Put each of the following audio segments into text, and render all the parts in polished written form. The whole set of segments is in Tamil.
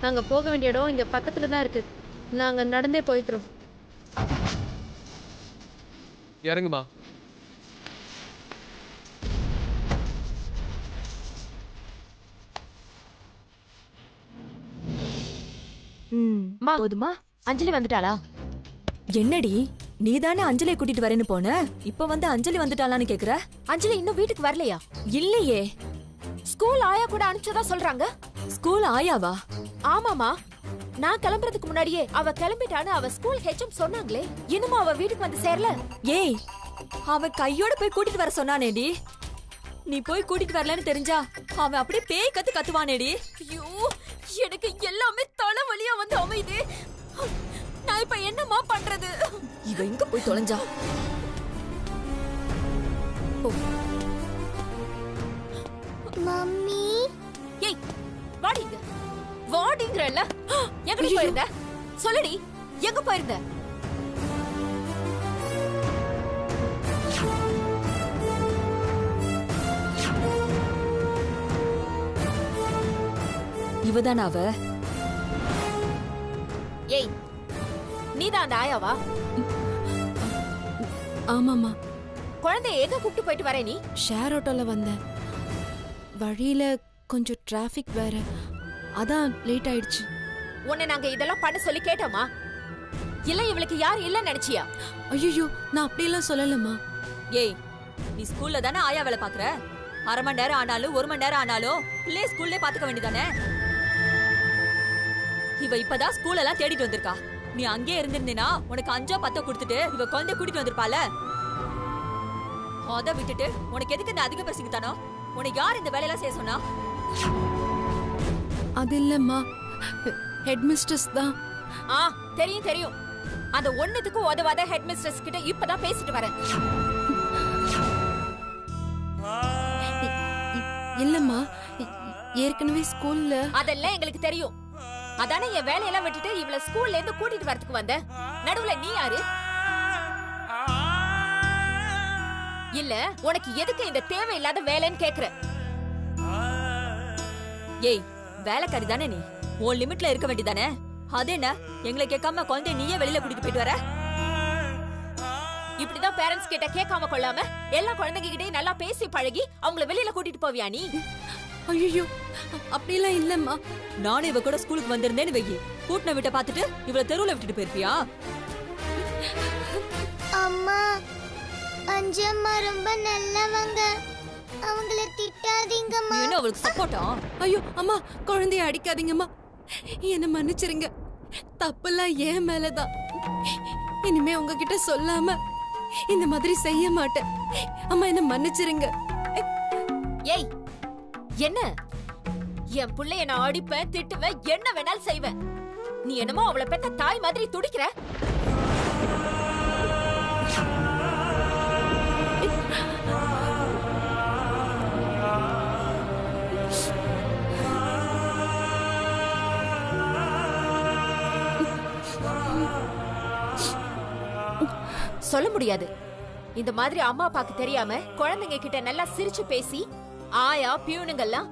நாங்க போக வேண்டிய இடம் இங்க பக்கத்துல தான் இருக்கு. நாங்க நடந்தே போய்க்கிறோம். இறங்குமா. போதுமா? அஞ்சலி வந்துட்டாளா? என்னடி நீதானே அஞ்சலியை கூட்டிட்டு வரேன்னு போன, இப்ப வந்து அஞ்சலி வந்துட்டாளான்னு கேக்குற? அஞ்சலி இன்னும் வீட்டுக்கு வரலையா? இல்லையே. ஸ்கூல் ஆயா கூட அனுப்பிச்சதா சொல்றாங்க. ஸ்கூல் ஆயாவா? ஆமாமா, நான் கிளம்புறதுக்கு முன்னாடியே அவ கிளம்பிட்டான்னு அவ ஸ்கூல் ஹெச்எம் சொன்னாங்களே. இன்னும் அவ வீட்டுக்கு வந்து சேரல. ஏய், அவ கையோட போய் கூட்டிட்டு வர சொன்னானேடி. நீ போய் கூட்டிட்டு வரலன்னு தெரிஞ்சா அவன் அப்படியே பேய் கத்து கத்துவானேடி. ஐயோ, எனக்கு எல்லாமே தலைவலியா வந்து அமையுது. நான் இப்ப என்னமா பண்றது? இவ எங்க போய் தொலைஞ்சா? மம்மி, ஏய் வாடிங்க, வாடிங்கறல்ல. எங்க போயிருந்த? சொல்லுடி, எங்க போயிருந்த? இவதான அவ? ஏய், நீதான் அந்த ஆயாவா? ஆமாமா, குழந்தைய எங்க கூப்பிட்டு போயிட்டு வர நீ? ஷேர் ஆட்டோல வந்தேன். வழியில கொஞ்சம் டிராஃபிக் வேற, அதான் லேட் ஆயிடுச்சு. உன்னை நாங்க இதெல்லாம் பண்ண சொல்லி கேட்டோமா? இல்ல இவளுக்கு யார் இல்ல நினைச்சியா? ஐயோ, நான் அப்படியெல்லாம் சொல்லலம்மா. ஏய், நீ ஸ்கூல்ல தானே ஆயா வேலை பாக்குற. அரை மணி நேரம் ஆனாலும் 1 மணி நேரம் ஆனாலும் பிள்ளைய ஸ்கூல்லே பாத்துக்க வேண்டியதானே. இவ இப்பதான் ஸ்கூல் எல்லாம் தேடிட்டு வந்திருக்கா. நீ அங்கே இருந்திருந்தீனா உனக்கு 5 10 கொடுத்துட்டு இவ குழந்தைய கூட்டிட்டு வந்திருப்பால. அத விட்டுட்டு உனக்கு எதுக்கு இந்த அதிக பிரசங்கித்தானோ? உனக்கு யார் இந்த வேலையெல்லாம் செய்ய சொன்னா? அது இல்லம்மா, ஹெட் மிஸ்ட்ரஸ் தான். தெரியும் தெரியும். அந்த ஒண்ணுத்துக்கு உதவாத ஹெட் மிஸ்ட்ரஸ் கிட்ட இப்பதான் பேசிட்டு வரேன். இல்லம்மா, ஏற்கனவே ஸ்கூல்ல. அதெல்லாம் எங்களுக்கு தெரியும். அதானே என் வேலையெல்லாம் விட்டுட்டு இவள ஸ்கூல்ல இருந்து கூட்டிட்டு வரதுக்கு வந்த. நடுவுல நீ யாரு? இல்ல உனக்கு எதுக்கு இந்த தேவையில்லாத வேலைன்னு கேக்குற? ஏய், வேலைக்காரி தானே நீ, உன் லிமிட்ல இருக்க வேண்டியதானே. அது என்ன எங்களை கேட்காம குழந்தைய நீயே வெளியில கூட்டிட்டு போயிட்டு வர? இப்படிதான் பேரண்ட்ஸ் கிட்ட கேட்காம கொள்ளாம எல்லா குழந்தைங்க கிட்டயும் நல்லா பேசி பழகி அவங்கள வெளியில கூட்டிட்டு போவியா நீ? ஐயோ, அப்படியெல்லாம் இல்லம்மா. நானும் இவ கூட ஸ்கூலுக்கு வந்திருந்தேன்னு வெயி, கூட்டின விட்ட பாத்துட்டு இவள தெருவுல விட்டுட்டு போயிருப்பியா? அம்மா, அஞ்சம்மா ரொம்ப நல்லவங்க, அவங்கள திட்டாதீங்கம்மா. நீ என்ன அவளுக்கு சப்போர்ட்டா? ஐயோ அம்மா, குழந்தைய அடிக்காதீங்கம்மா, என்ன மன்னிச்சிருங்க. தப்பெல்லாம் ஏன் மேலதான். இனிமே உங்ககிட்ட சொல்லாம இந்த மாதிரி செய்ய மாட்டேன். அம்மா, என்ன மன்னிச்சிருங்க. ஏய், என்ன என் புள்ளைய நான் அடிப்பேன், திட்டுவேன், என்ன வேணாலும் செய்வேன். நீ என்னமோ அவளை பெத்த தாய் மாதிரி துடிக்கிற. சொல்ல முடியாது. இந்த மாதிரி அம்மா அப்பாக்கு தெரியாம குழந்தைங்க கிட்ட நல்லா சிரிச்சு பேசி ஆயா பியூனுங்கெல்லாம்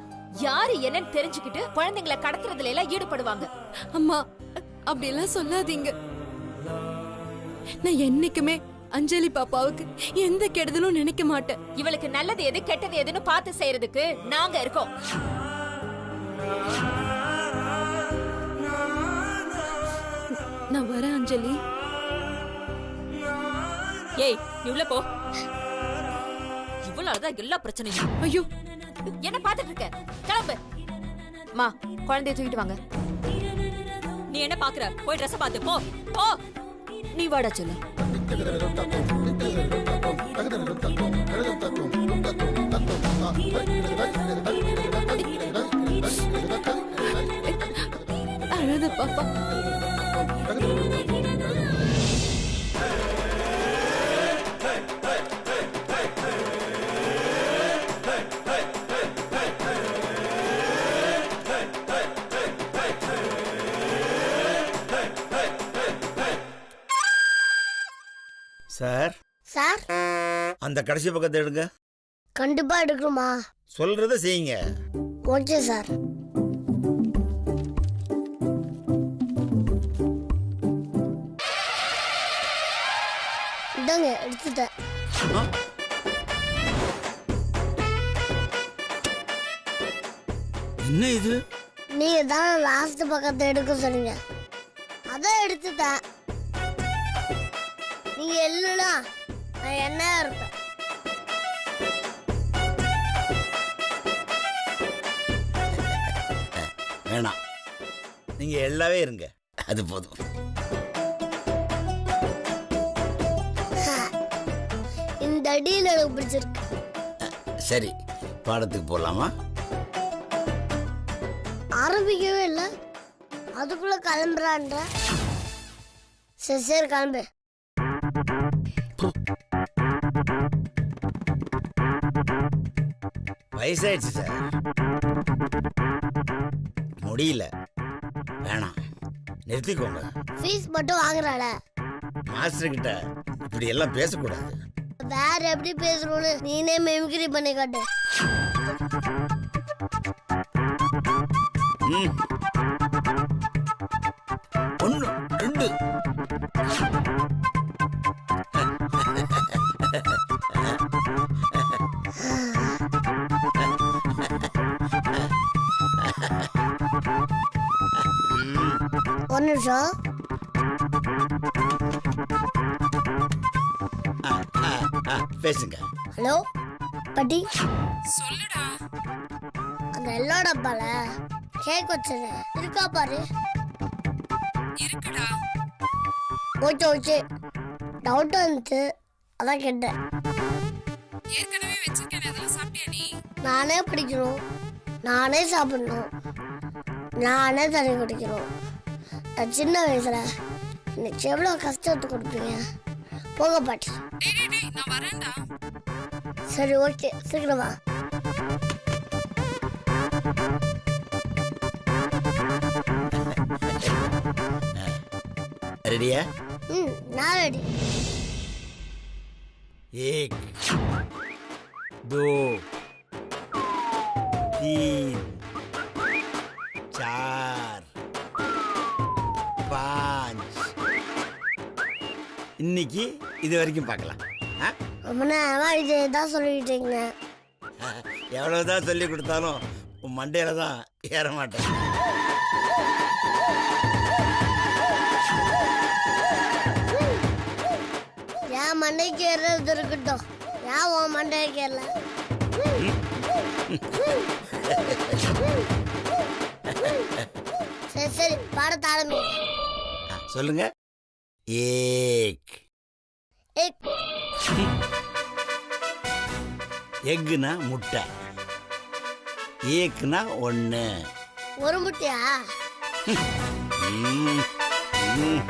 யாரு என்னன்னு தெரிஞ்சுக்கிட்டு குழந்தைங்களை கடத்துறதுல எல்லாம் ஈடுபடுவாங்க. அம்மா, அப்படியெல்லாம் சொல்லாதீங்க. நான் என்னைக்குமே அஞ்சலி பாப்பாவுக்கு எந்த கெடுதலும் நினைக்க மாட்டேன். இவளுக்கு நல்லது எது கெட்டது எதுன்னு பார்த்து செய்யறதுக்கு நாங்க இருக்கோம். நான் வரேன் அஞ்சலி. ஏய், நீ உள்ள போ. இவளாலதான் எல்லா பிரச்சனையும். ஐயோ, என்ன பாத்துட்டு இருக்க? கிளம்பு. மா, குழந்தைய தூக்கிட்டு வாங்க. நீ என்ன பாக்குற? போய் ட்ரெஸ் பாத்து போ. போ. நீ வாடா சொல்லு. அழாத பாப்பா. சார், சார், அந்த கடைசி பக்கத்தை எடுங்க. கண்டிப்பா எடுக்கணுமா? சொல்றத செய்யுங்க. Okay sir. என்ன இது? நீங்க தான் லாஸ்ட் பக்கத்தை எடுக்க சொன்னீங்க, அதான் எடுத்துட்டேன். நீங்க இல்லைனா நான் என்ன இருப்பேன். வேணாம், நீங்க எல்லாவே இருங்க, அது போதும். இந்த அடியில் எனக்கு பிடிச்சிருக்கு. சரி, பாடத்துக்கு போலாமா? ஆரம்பிக்கவே இல்லை, அதுக்குள்ள கிளம்புறான்ற. சரி சரி கிளம்பு. வயசாயிடுச்சு சார், முடியல. வேணாம், நிறுத்திக்கோங்க. ஃபீஸ் மட்டும் வாங்குறாள, மாஸ்டர் கிட்ட இப்படி எல்லாம் பேசக்கூடாது. வேற எப்படி பேசணும்னு நீனே மெமிக்ரி பண்ணி காட்டு. ஒன்று ரெண்டு. ஒரு நிமிஷம். பேசுங்க. ஹலோ பாட்டி, சொல்லுடா. அந்த எல்லா டப்பால கேக் வச்சது இருக்கா பாரு. இருக்குடா. ஓகே ஓகே, டவுட் வந்துச்சு, அதான் கேட்டேன். ஏற்கனவே வச்சிருக்கேன், அதெல்லாம் சாப்பிட்டியா நீ? நானே படிக்கணும், நானே சாப்பிடணும், நானே தண்ணி குடிக்கணும். நான் சின்ன வயசுல இன்னைக்கு எவ்வளோ கஷ்டத்தை கொடுப்பீங்க. போங்க பாட்டி. டேய் நான் வரேன்டா. சரி ஓகே, சீக்கிரமா. ரெடியா? நான் ரெடி. एक दो तीन चार पाँच. இன்னைக்கு இது வரைக்கும் பார்க்கலாம். ரொம்ப நேரமா இதே தான் சொல்லிட்டீங்க. எவ்வளவுதான் சொல்லி கொடுத்தாலும் உன் மண்டையில தான் ஏற மாட்டேன். என் மண்டைக்கு ஏறது இருக்கட்டும், ஏன் உன் மண்டைக்கு ஏறல? சரி சரி, பாடத்தை ஆரம்பி. சொல்லுங்க. ஏக். ஏக். எக்குனா முட்டை, ஏக்குனா ஒன்று. ஒரு முட்டையா? ம், ம்.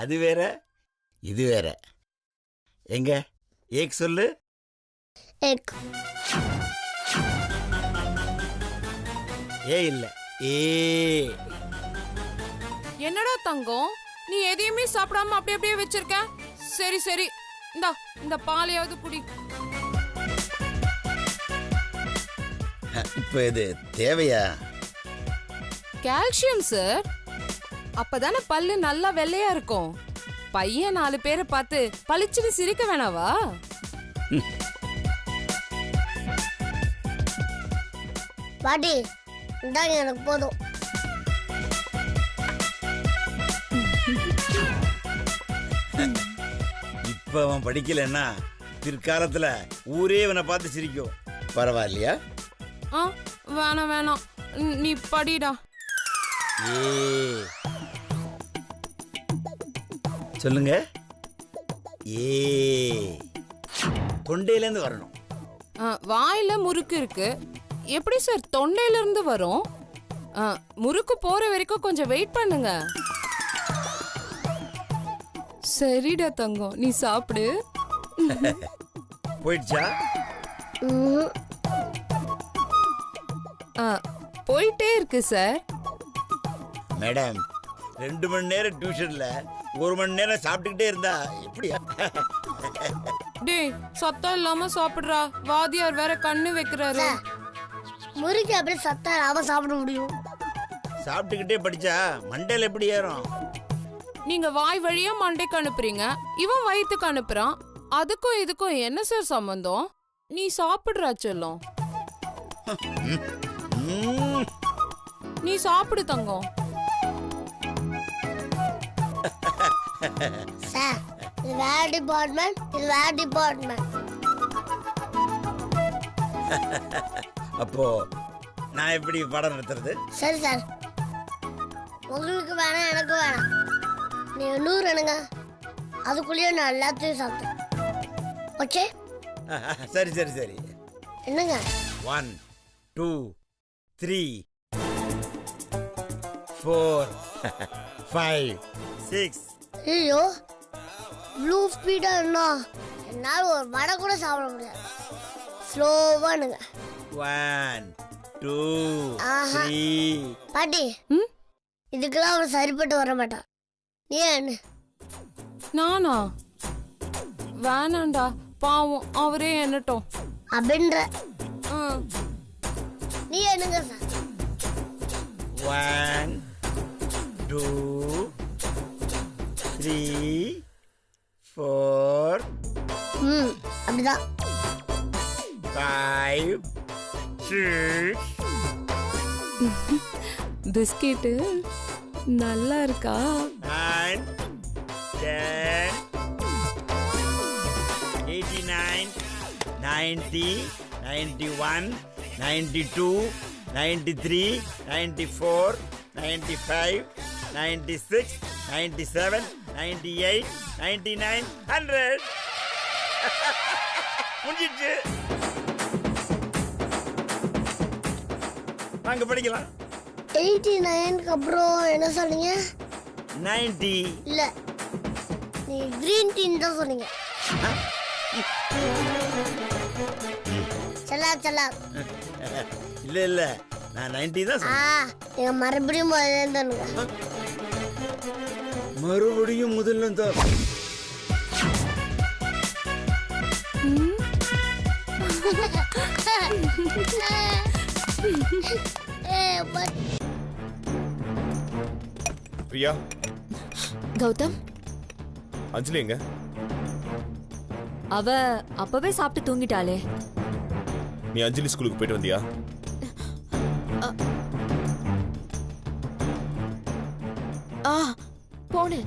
அது வேற இது வேற. எங்க ஏக் சொல்லு. ஏக். ஏ இல்ல, ஏ. என்னடா தங்கம், நீ எதையுமே சாப்பிடாம அப்படியே அப்படியே வச்சிருக்க? சரி சரி, இந்த பாலையாவது குடி. இப்ப இது தேவையா? கால்சியம் சார், அப்பதானே பல்லு நல்லா வெள்ளையா இருக்கும். பையன் 4 பேரை பார்த்து பளிச்சுன்னு சிரிக்க வேணாவா? பாட்டி இந்தாங்க, எனக்கு போதும். இப்ப அவன் படிக்கலன்னா பிற்காலத்துல ஊரே இவனை பார்த்து சிரிக்கும். பரவாயில்லையா? வேணாம் வேணாம், நீ படிடா. ஏ சொல்லுங்க. ஏ தொண்டையில இருந்து வரணும். வாயில முறுக்கு இருக்கு, எப்படி சார் தொண்டையில இருந்து வரும்? முறுக்கு போற வரைக்கும் கொஞ்சம் வெயிட் பண்ணுங்க. சரிடா தங்கம், நீ சாப்பிடு. போயிடுச்சா? போயிட்டே இருக்கு சார். மேடம், 2 மணி நேரம் டியூஷன்ல 1 மணி நேரம் சாப்பிட்டுக்கிட்டே இருந்தா எப்படியா? டேய், சத்தம் இல்லாம சாப்பிடுறா, வாதியார் வேற கண்ணு வைக்கிறாரு. முறுக்கு அப்படியே சத்தம் இல்லாம சாப்பிட முடியும்? சாப்பிட்டுக்கிட்டே படிச்சா மண்டையில எப்படி ஏறும்? நீங்க வாய் வழியா மண்டைக்கு அனுப்புறீங்க, இவன் வயித்துக்கு அனுப்புறான். அதுக்கும் இதுக்கும் என்ன சார் சம்பந்தம்? நீ சாப்பிடுறா செல்லம். நீ சாப்பிடு தங்கம். சார் இது வேற டிபார்ட்மெண்ட், இது வேற டிபார்ட்மெண்ட். அப்போ நான் எப்படி பாடம் நடத்துறது? சரி சார், உங்களுக்கு வேணாம் எனக்கு வேணாம். நீங்க 100 எடுங்க, அதுக்குள்ளேயே நான் எல்லாத்தையும் சாப்பிட்டேன். ஓகே சரி சரி சரி. என்னங்க? 1 2 3 4 5 6. ஐயோ ப்ளூ ஸ்பீடா இருந்தா என்னால் ஒரு வடை கூட சாப்பிட முடியாது. ஸ்லோவானுங்க. 1 2 ஆஹா. 3. பாட்டி இதுக்கெல்லாம் அவன் சரிப்பட்டு வர மாட்டான். ஏன்னு? நானா? வேணாண்டா, பாவம் அவரே என்னட்டும். அப்படின்ற ம். நீ என்னங்க சார்? 1 2 3 4 அப்படிதான். 5 6. பிஸ்கெட்டு நல்லா இருக்கா? 9 10 89 90 91 92 93 94 95 96 97 98 99 100. முடிஞ்சிடுச்சு. வாங்க படிக்கலாம். 89க்கு அப்புறம் என்ன சொன்னீங்க? 90. இல்ல நீ கிரீன் டீன்னு தான் சொன்னீங்க. சலா சலா. இல்ல இல்ல, நான் 90 தான் சொன்னேன். நீங்க மறுபடியும் முதல்ல இருந்தானுங்க. மறுபடியும் முதல்ல இருந்தா பிரியா. கௌதம், அஞ்சலி எங்க? அவ அப்பவே சாப்பிட்டு தூங்கிட்டாளே. நீ அஞ்சலி ஸ்கூலுக்கு போயிட்டு வந்தியா? போனு.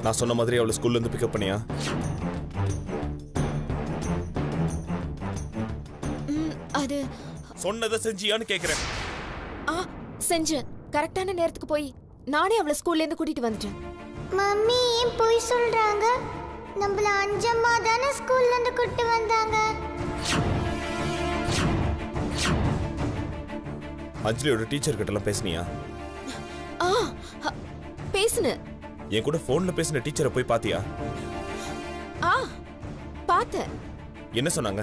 நான் சொன்ன மாதிரி அவளை ஸ்கூல்ல இருந்து பிக்கப் பண்ணியா? அது சொன்னதை செஞ்சியான்னு கேக்குறேன். செஞ்சேன். கரெக்டான நேரத்துக்கு போய் நானே அவளை ஸ்கூல்ல இருந்து கூட்டிட்டு வந்துட்டேன். மம்மி ஏன் போய் சொல்றாங்க? நம்மள அஞ்சம்மா தானே ஸ்கூல்ல இருந்து கூட்டி வந்தாங்க. அஞ்சலியோட டீச்சர் கிட்ட எல்லாம் பேசுனியா? பேசுன. என் கூட போன்ல பேசின டீச்சரை போய் பாத்தியா? பார்த்தேன். என்ன சொன்னாங்க?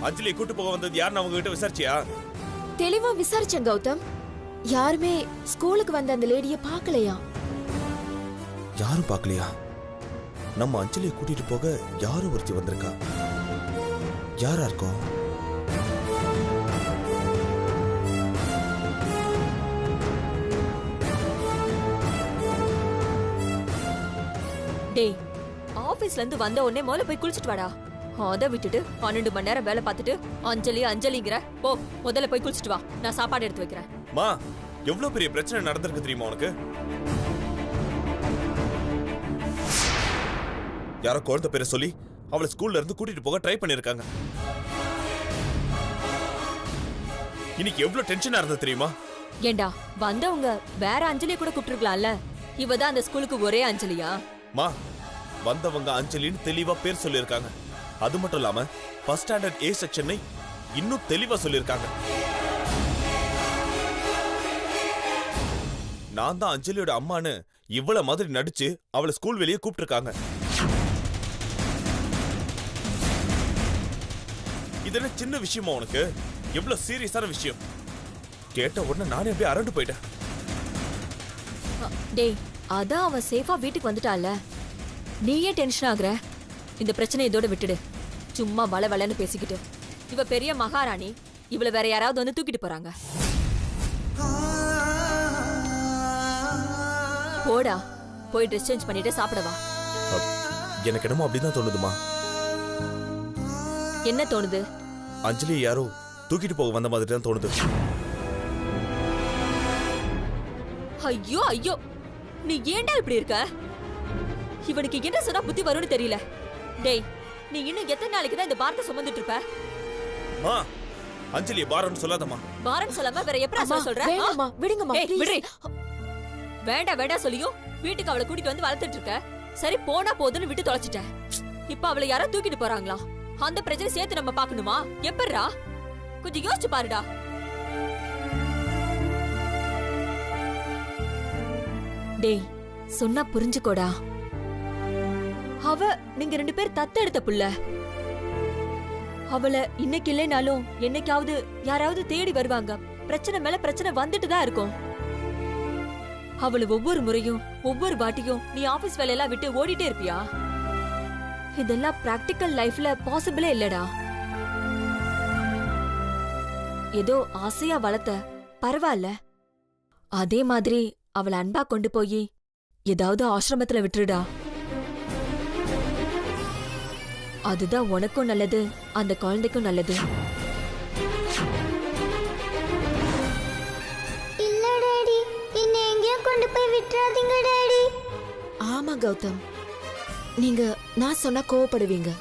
அஞ்சலியை கூட்டு போக வந்தது யாருன்னு அவங்க கிட்ட விசாரிச்சியா? தெளிவா விசாரிச்சேன் கௌதம். யாருமே ஸ்கூலுக்கு வந்த அந்த லேடிய பார்க்கலையா? யாரும் பார்க்கலையா? நம்ம அஞ்சலியை கூட்டிட்டு போக யாரும் ஒருத்தி வந்திருக்கா. யாரா இருக்கோம்? டேய், ஆபீஸ்ல இருந்து வந்த உடனே முதல்ல போய் குளிச்சிட்டு வாடா. அதை விட்டுட்டு 12 மணி நேரம் வேலை பார்த்துட்டு அஞ்சலி அஞ்சலிங்கிற. போ, முதல்ல போய் குளிச்சிட்டு வா, நான் சாப்பாடு எடுத்து வைக்கிறேன். மா, எவ்வளவு பெரிய பிரச்சனை நடந்திருக்கு தெரியுமா உனக்கு? யாரோ குழந்தை பேரை சொல்லி அவளை ஸ்கூல்ல இருந்து கூட்டிட்டு போக ட்ரை பண்ணிருக்காங்க. இன்னைக்கு எவ்வளவு டென்ஷனா இருந்தது தெரியுமா? ஏண்டா, வந்தவங்க வேற அஞ்சலியை கூட கூப்பிட்டுருக்கலாம்ல. இவதான் அந்த ஸ்கூலுக்கு ஒரே அஞ்சலியா? மா, வந்தவங்க அஞ்சலின்னு தெளிவா பேர் சொல்லியிருக்காங்க. அது மட்டும் இல்லாம ஃபர்ஸ்ட் ஸ்டாண்டர்ட் ஏ செக்ஷனை இன்னும் தெளிவா சொல்லியிருக்காங்க. நான் தான் அஞ்சலியோட அம்மான்னு இவ்வளவு மாதிரி நடிச்சு அவளை ஸ்கூல் வெளியே கூப்பிட்டுருக்காங்க. இது என்ன சின்ன விஷயமா உனக்கு? எவ்வளவு சீரியஸான விஷயம். கேட்ட உடனே நானே அப்படியே அரண்டு போயிட்டேன். டேய், அதான் அவ சேஃபா வீட்டுக்கு வந்துட்டால, நீ ஏன் டென்ஷன் ஆகுற? இந்த பிரச்சனை இதோட விட்டுடு. சும்மா வள வளன்னு பேசிக்கிட்டு. இவ பெரிய மகாராணி, இவள வேற யாராவது வந்து தூக்கிட்டு போறாங்க. போடா, போய் ட்ரெஸ் சேஞ்ச் பண்ணிட்டு சாப்பிடவா. எனக்கு என்னமோ அப்படிதான் தோணுதுமா. என்ன தோணுது? அஞ்சலி யாரோ தூக்கிட்டு போக வந்த மாதிரி தான் தோணுது. ஐயோ ஐயோ, நீ ஏன்டா இப்படி இருக்க? இவனுக்கு என்ன சொன்னா புத்தி வரும்னு தெரியல. டேய், நீ இன்னும் எத்தனை நாளைக்கு தான் இந்த பாரத்தை சுமந்துட்டு இருப்ப? மா, அஞ்சலியை பாரம்னு சொல்லாதம்மா. பாரன் சொல்லாம வேற எப்படி சொல்ற? வேண்டாம்மா, விடுங்கம்மா, ஏய், விடு. வேண்டாம் வேண்டாம் சொல்லியும் வீட்டுக்கு அவளை கூட்டிட்டு வந்து வளர்த்துட்டு இருக்க. சரி, போனா போதுன்னு விட்டு தொலைச்சிட்ட. இப்ப அவளை யாரோ தூக்கிட்டு போறாங்களா? அந்த பிரச்சனை சேர்த்து நம்ம பாக்கணுமா? எப்படிரா? கொஞ்சம் யோசிச்சு பாருடா. டேய், சொன்னா புரிஞ்சுக்கோடா. அவ நீங்க 2 பேர் தத்தெடுத்த புள்ள. அவளை இன்னைக்கு இல்லைனாலும் என்னைக்காவது யாராவது தேடி வருவாங்க. பிரச்சனை மேல பிரச்சனை வந்துட்டு தான் இருக்கும். அவளை ஒவ்வொரு முறையும் ஒவ்வொரு வாட்டியும் நீ ஆபீஸ் வேலையெல்லாம் விட்டு ஓடிட்டே இருப்பியா? இதெல்லாம் பிராக்டிக்கல் லைஃப்ல பாசிபிளே இல்லடா. ஏதோ ஆசையா வளர்த்த, பரவாயில்ல. அதே மாதிரி அவளை அன்பா கொண்டு போய் ஏதாவது ஆசிரமத்துல விட்டுருடா. அதுதான் உனக்கும் நல்லது, அந்த குழந்தைக்கும் நல்லது. இல்ல டாடி, என்ன எங்கேயும் கொண்டு போய் விட்டுறாதீங்க டாடி. ஆமா கௌதம், நீங்க நான் சொன்னா கோவப்படுவீங்க.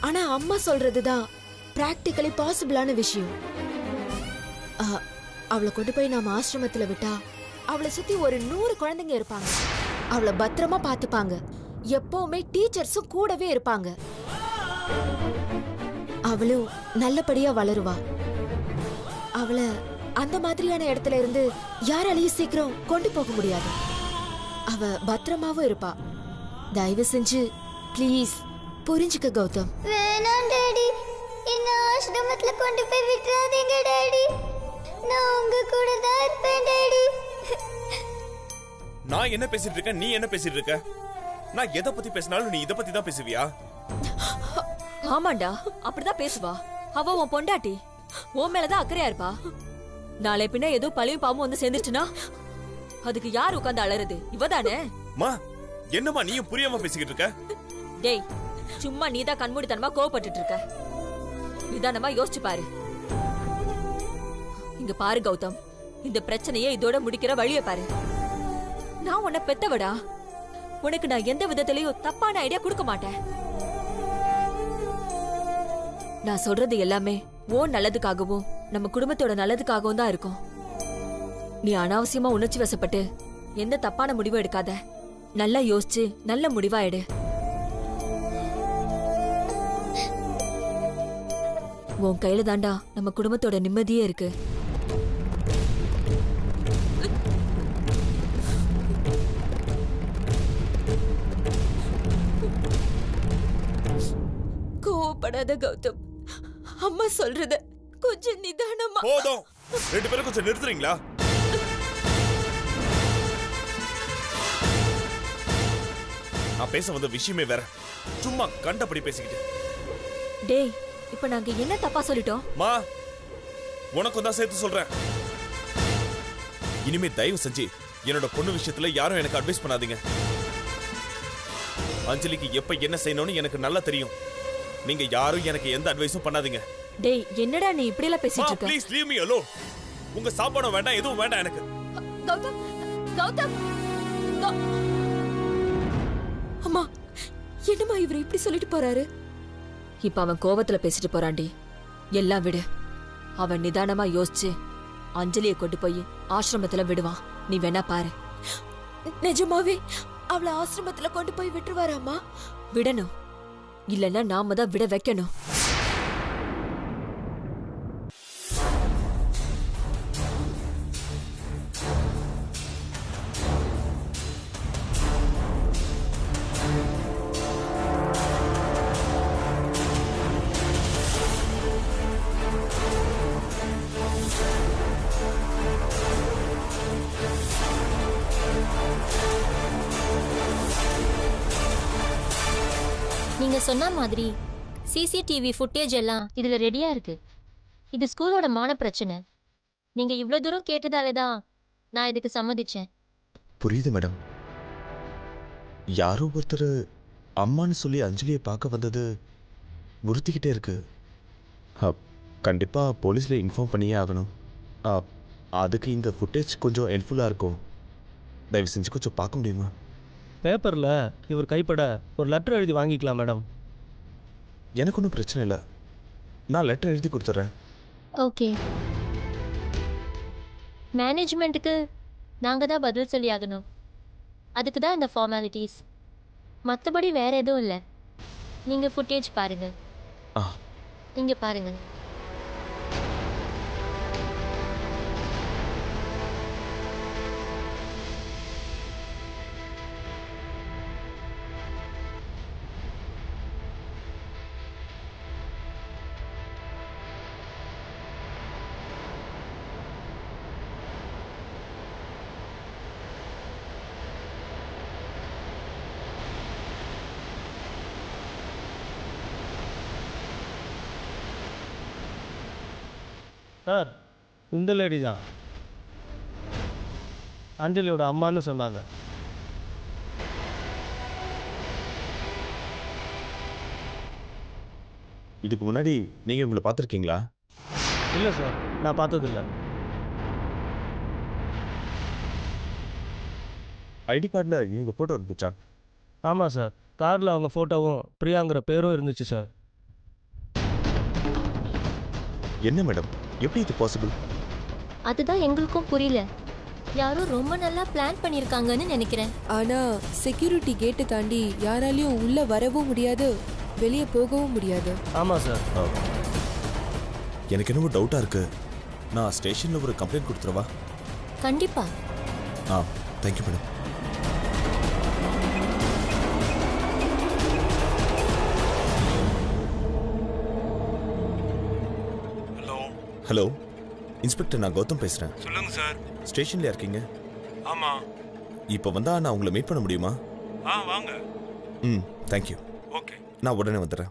ஆனா அம்மா சொல்றதுதான் பிராக்டிகலி பாசிபிளான விஷயம். அவளை கொண்டு போய் நாம ஆசிரமத்துல விட்டா அவளை சுத்தி ஒரு 100 குழந்தைங்க இருப்பாங்க. அவளை பத்திரமா பாத்துப்பாங்க. எப்பவுமே டீச்சர்ஸும் கூடவே இருப்பாங்க. அவளும் நல்லபடியா வளருவா. அவளை அந்த மாதிரியான இடத்துல இருந்து யாராலையும் சீக்கிரம் கொண்டு போக முடியாது. அவ பத்திரமாவும் இருப்பா. தயவு செஞ்சு ப்ளீஸ் புரிஞ்சுக்க கௌதம். வேணாம் டாடி, என்ன ஆசிரமத்துல கொண்டு போய் விட்டுறாதீங்க டாடி. நான் உங்க கூட தான் இருப்பேன் டாடி. நான் என்ன பேசிட்டு இருக்கேன், நீ என்ன பேசிட்டு இருக்க? நான் எதை பத்தி பேசினாலும் நீ இத பத்தி தான் பேசுவியா? ஆமாண்டா, அப்படிதான் பேசுவா. அவ உன் பொண்டாட்டி, உன் மேலதான் அக்கறையா இருப்பா. நாளை பின்ன ஏதோ பழியும் பாவமும் வந்து சேர்ந்துச்சுன்னா அதுக்கு யார் உட்கார்ந்து அலறது? இவதானே? மா, என்னம்மா நீயும் புரியாம பேசிக்கிட்டு இருக்க? டேய், சும்மா நீதான் கண்மூடித்தனமா கோவப்பட்டுட்டு இருக்க. நிதானமா யோசிச்சு பாரு. இங்க பாரு கௌதம், இந்த பிரச்சனையை இதோட முடிக்கிற வழிய பாரு. நான் உன்னை பெத்தவடா. உனக்கு நான் எந்த விதத்திலையும் தப்பான ஐடியா கொடுக்க மாட்டேன். நான் சொல்றது எல்லாமே உன் நல்லதுக்காகவும் நம்ம குடும்பத்தோட நல்லதுக்காகவும் தான் இருக்கும். நீ அனாவசியமா உணர்ச்சி வசப்பட்டு எந்த தப்பான முடிவும் எடுக்காத. நல்லா யோசிச்சு நல்ல முடிவா எடு. உன் கையில தாண்டா நம்ம குடும்பத்தோட நிம்மதியே இருக்கு. கோவப்படாத கௌதம், அம்மா சொல்றத கொஞ்சம் நிதானமா. போதும், 2 பேரும் கொஞ்சம் நிறுத்துறீங்களா? நான் பேச வந்த விஷயமே வேற. சும்மா கண்டபடி பேசிக்கிட்டு. டேய், இப்ப நாங்க என்ன தப்பா சொல்லிட்டோம்? மா, உனக்கும் தான் சேர்த்து சொல்றேன். இனிமே தயவு செஞ்சு என்னோட பொண்ணு விஷயத்துல யாரும் எனக்கு அட்வைஸ் பண்ணாதீங்க. அஞ்சலிக்கு எப்ப என்ன செய்யணும்னு எனக்கு நல்லா தெரியும். நீங்க யாரும் எனக்கு எந்த அட்வைஸும் பண்ணாதீங்க. டேய், என்னடா நீ இப்படி எல்லாம் பேசிட்டு இருக்க? Please leave me alone. உங்க சாப்பாடும் வேண்டாம், எதுவும் வேண்டாம் எனக்கு. கௌதம், கௌதம், அம்மா, என்னம்மா இவர் இப்படி சொல்லிட்டு போறாரு? இப்ப அவன் கோவத்துல பேசிட்டு போறான்டி. எல்லாம் விடு. அவன் நிதானமா யோசிச்சு அஞ்சலியை கொண்டு போய் ஆசிரமத்துல விடுவான். நீ வேணா பாரு. நிஜமாவே அவளை ஆசிரமத்துல கொண்டு போய் விட்டுருவாராமா? விடணும், இல்லன்னா நாம தான் விட வைக்கணும். நீங்க சொன்ன மாதிரி சிசிடிவி ஃபுட்டேஜ் எல்லாம் இதுல ரெடியா இருக்கு. இது ஸ்கூலோட மான பிரச்சனை. நீங்க இவ்ளோ தூரம் கேட்டதாலே தான் நான் இதுக்கு சம்மதிச்சேன். புரியுது மேடம். யாரோ ஒருத்தர் அம்மான்னு சொல்லி அஞ்சலியை பார்க்க வந்தது உறுத்திக்கிட்டே இருக்கு. கண்டிப்பாக போலீஸில் இன்ஃபார்ம் பண்ணியே ஆகணும். அதுக்கு இந்த ஃபுட்டேஜ் கொஞ்சம் ஹெல்ப்ஃபுல்லாக இருக்கும். தயவு செஞ்சு கொஞ்சம் பார்க்க முடியுமா? பேப்பரில் இவர் கைப்பட ஒரு லெட்டர் எழுதி வாங்கிக்கலாம் மேடம். எனக்கு ஒன்றும் பிரச்சனை இல்லை, நான் லெட்டர் எழுதி கொடுத்துட்றேன். ஓகே. மேனேஜ்மெண்ட்டுக்கு நாங்கள் தான் பதில் சொல்லி ஆகணும். அதுக்கு தான் இந்த ஃபார்மாலிட்டிஸ். மற்றபடி வேற எதுவும் இல்லை. நீங்கள் ஃபுட்டேஜ் பாருங்கள். இங்கே பாருங்கள். சார், இந்த லேடி தான் அஞ்சலியோட அம்மான்னு சொன்னாங்க. இதுக்கு முன்னாடி நீங்கள் உங்களை பார்த்துருக்கீங்களா? இல்லை சார், நான் பார்த்ததில்ல. ஐடி கார்டில் இவங்க ஃபோட்டோ இருந்துச்சா? ஆமாம் சார், காரில் அவங்க ஃபோட்டோவும் பிரியாங்கிற பேரும் இருந்துச்சு சார். என்ன மேடம், எப்படி இது பாசிபிள்? அதுதான் எங்களுக்கும் புரியல. யாரோ ரொம்ப நல்லா பிளான் பண்ணியிருக்காங்கன்னு நினைக்கிறேன். ஆனா செக்யூரிட்டி கேட்டை தாண்டி யாராலையும் உள்ள வரவும் முடியாது, வெளியே போகவும் முடியாது. ஆமாம் சார். எனக்கு என்னவோ டவுட்டாக இருக்கு. நான் ஸ்டேஷனில் ஒரு கம்ப்ளைண்ட் கொடுத்துருவா? கண்டிப்பா. Thank you madam. ஹலோ இன்ஸ்பெக்டர், நான் கௌதம் பேசுகிறேன். சொல்லுங்க சார். ஸ்டேஷன்ல இருக்கீங்க? ஆமாம். இப்போ வந்தா நான் உங்களை மீட் பண்ண முடியுமா? வாங்க. தேங்க்யூ. ஓகே, நான் உடனே வந்துடுறேன்.